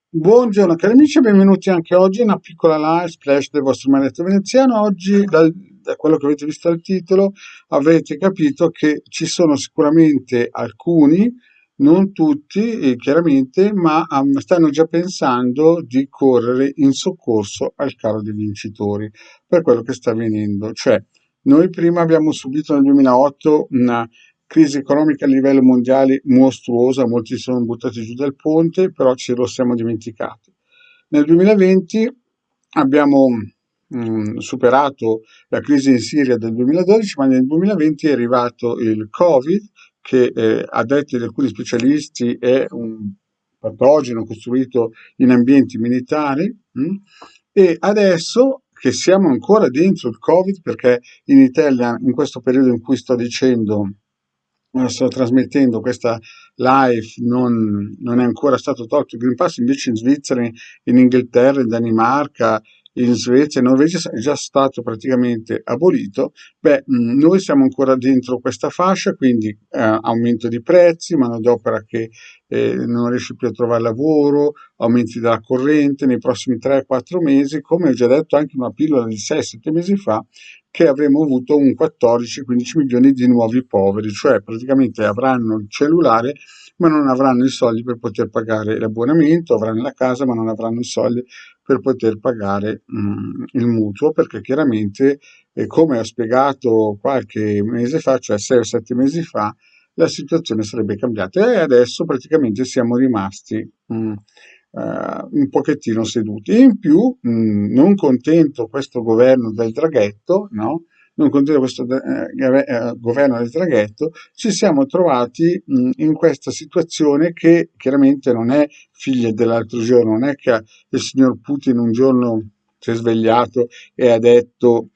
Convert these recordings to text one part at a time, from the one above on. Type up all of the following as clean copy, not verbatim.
Buongiorno cari amici, benvenuti anche oggi a una piccola live splash del vostro maledetto veneziano. Oggi, da quello che avete visto al titolo, avrete capito che ci sono sicuramente alcuni, non tutti, chiaramente, ma stanno già pensando di correre in soccorso al carro dei vincitori per quello che sta avvenendo. Cioè, noi prima abbiamo subito nel 2008 una crisi economica a livello mondiale mostruosa, molti si sono buttati giù dal ponte, però ce lo siamo dimenticati. Nel 2020 abbiamo superato la crisi in Siria del 2012, ma nel 2020 è arrivato il Covid, che a detta di alcuni specialisti è un patogeno costruito in ambienti militari, e adesso che siamo ancora dentro il Covid, perché in Italia, in questo periodo in cui sto trasmettendo questa live, non è ancora stato tolto il Green Pass, invece in Svizzera, in Inghilterra, in Danimarca, in Svezia, in Norvegia è già stato praticamente abolito. Beh, noi siamo ancora dentro questa fascia, quindi aumento di prezzi, manodopera che non riesce più a trovare lavoro, aumenti della corrente nei prossimi 3-4 mesi, come ho già detto anche in una pillola di 6-7 mesi fa, che avremmo avuto un 14-15 milioni di nuovi poveri, cioè praticamente avranno il cellulare ma non avranno i soldi per poter pagare l'abbonamento, avranno la casa ma non avranno i soldi per poter pagare il mutuo, perché chiaramente, come ho spiegato qualche mese fa, cioè 6 o 7 mesi fa, la situazione sarebbe cambiata e adesso praticamente siamo rimasti un pochettino seduti. E in più, non contento questo governo del draghetto, no? Non contento questo governo del draghetto, ci siamo trovati in questa situazione che chiaramente non è figlia dell'altro giorno, non è che il signor Putin un giorno si è svegliato e ha detto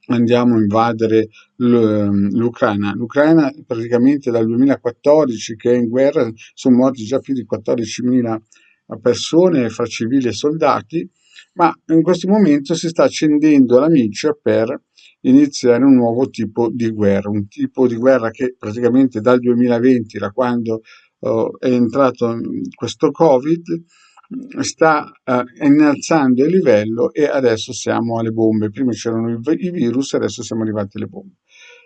andiamo a invadere l'Ucraina. L'Ucraina praticamente dal 2014 che è in guerra, sono morti già più di 14.000 persone fra civili e soldati, ma in questo momento si sta accendendo la miccia per iniziare un nuovo tipo di guerra, un tipo di guerra che praticamente dal 2020, da quando è entrato questo Covid, sta innalzando il livello e adesso siamo alle bombe. Prima c'erano i virus, adesso siamo arrivati alle bombe.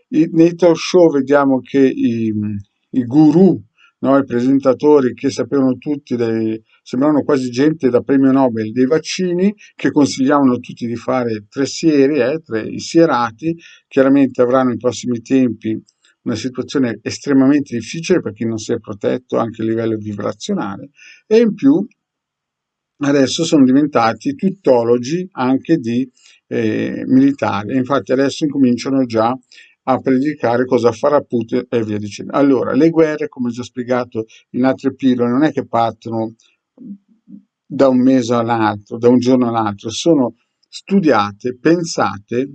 Nei talk show vediamo che i guru, no, i presentatori che sapevano tutti, sembravano quasi gente da premio Nobel dei vaccini, che consigliavano tutti di fare 3 sieri, i sierati, chiaramente avranno nei prossimi tempi una situazione estremamente difficile per chi non si è protetto anche a livello vibrazionale, e in più adesso sono diventati tuttologi anche di militari. E infatti adesso incominciano già a predicare cosa farà Putin e via dicendo. Allora, le guerre, come già spiegato in altre pillole, non è che partono da un mese all'altro, da un giorno all'altro, sono studiate, pensate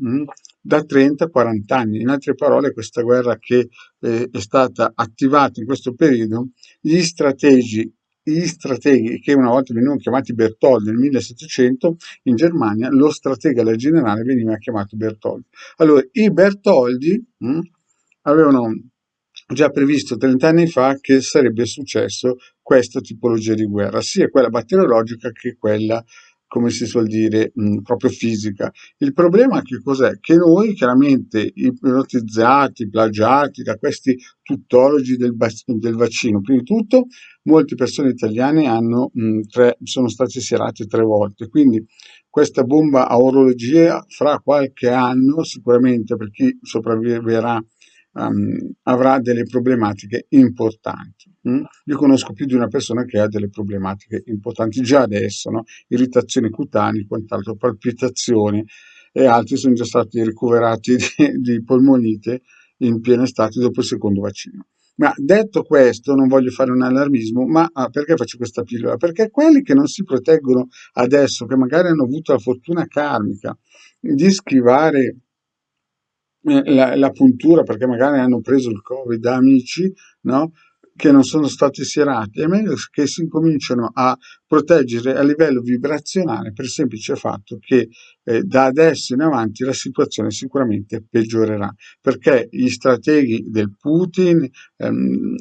da 30-40 anni. In altre parole, questa guerra che è stata attivata in questo periodo, gli strateghi che una volta venivano chiamati Bertoldi nel 1700 in Germania, lo stratega del generale veniva chiamato Bertoldi. Allora, i Bertoldi avevano già previsto 30 anni fa che sarebbe successo questa tipologia di guerra, sia quella batteriologica che quella, come si suol dire, proprio fisica. Il problema che cos'è? Che noi, chiaramente, ipnotizzati, plagiati da questi tuttologi del vaccino, prima di tutto, molte persone italiane sono state sierate 3 volte, quindi questa bomba a orologia fra qualche anno, sicuramente per chi sopravviverà, avrà delle problematiche importanti. Io conosco più di una persona che ha delle problematiche importanti già adesso, no? Irritazioni cutanee, quant'altro, palpitazioni, e altri sono già stati ricoverati di polmonite in piena estate dopo il secondo vaccino. Ma detto questo, non voglio fare un allarmismo, ma perché faccio questa pillola? Perché quelli che non si proteggono adesso, che magari hanno avuto la fortuna karmica di schivare la puntura perché magari hanno preso il Covid da amici, no? che non sono stati serati, è meglio che si incominciano a proteggere a livello vibrazionale per il semplice fatto che da adesso in avanti la situazione sicuramente peggiorerà, perché gli strateghi del Putin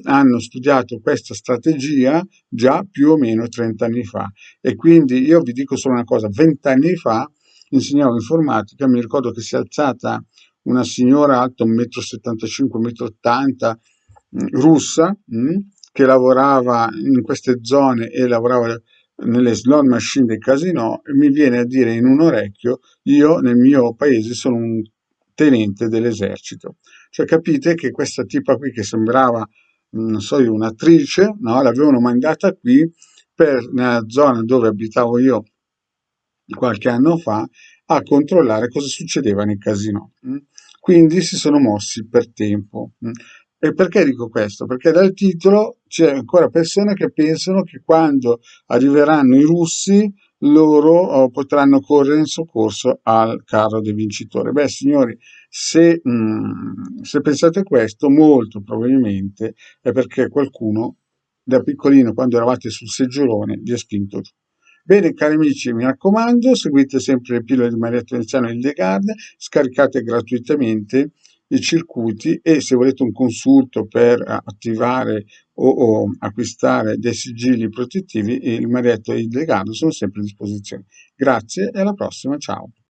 hanno studiato questa strategia già più o meno 30 anni fa, e quindi io vi dico solo una cosa: 20 anni fa insegnavo informatica, mi ricordo che si è alzata una signora alta 1,75 m, 1,80 m, russa, che lavorava in queste zone e lavorava nelle slot machine dei casinò, e mi viene a dire in un orecchio: io nel mio paese sono un tenente dell'esercito. Cioè capite che questa tipa qui, che sembrava, non so io, un'attrice, no? L'avevano mandata qui nella zona dove abitavo io qualche anno fa, a controllare cosa succedeva nei casinò. Quindi si sono mossi per tempo. E perché dico questo? Perché dal titolo c'è ancora persone che pensano che quando arriveranno i russi loro potranno correre in soccorso al carro del vincitore. Beh, signori, se pensate questo, molto probabilmente è perché qualcuno da piccolino, quando eravate sul seggiolone, vi ha spinto giù. Bene, cari amici, mi raccomando, seguite sempre le pillole di Maria Teresiano e Hildegard, scaricate gratuitamente i circuiti, e se volete un consulto per attivare o acquistare dei sigilli protettivi, il Marietto e Hildegard sono sempre a disposizione. Grazie e alla prossima, ciao.